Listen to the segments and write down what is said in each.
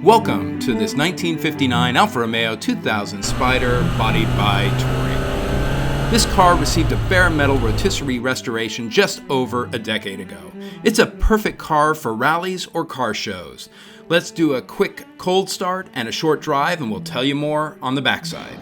Welcome to this 1959 Alfa Romeo 2000 Spider bodied by Touring. This car received a bare metal rotisserie restoration just over a decade ago. It's a perfect car for rallies or car shows. Let's do a quick cold start and a short drive and we'll tell you more on the backside.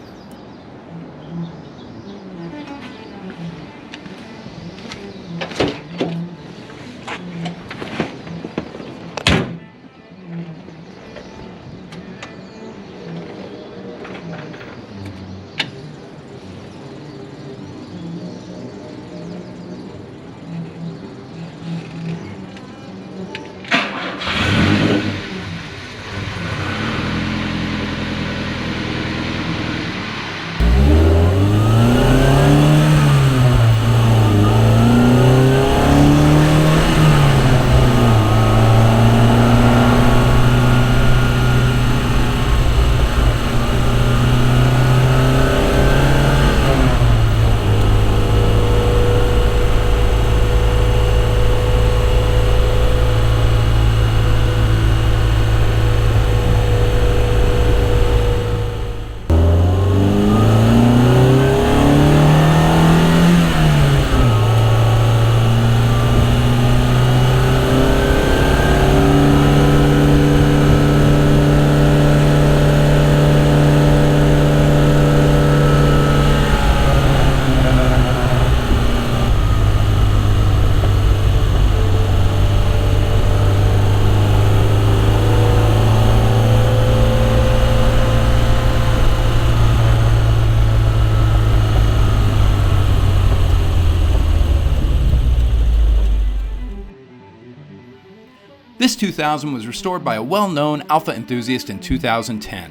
This 2000 was restored by a well-known Alfa enthusiast in 2010.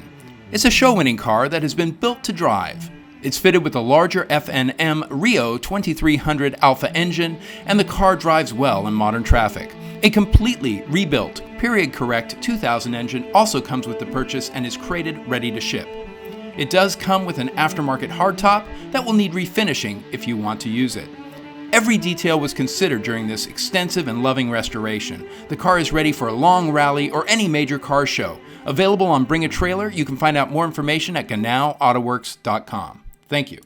It's a show-winning car that has been built to drive. It's fitted with a larger FNM Rio 2300 Alfa engine, and the car drives well in modern traffic. A completely rebuilt, period-correct 2000 engine also comes with the purchase and is crated ready to ship. It does come with an aftermarket hardtop that will need refinishing if you want to use it. Every detail was considered during this extensive and loving restoration. The car is ready for a long rally or any major car show. Available on Bring a Trailer, you can find out more information at GenauAutoWerks.com. Thank you.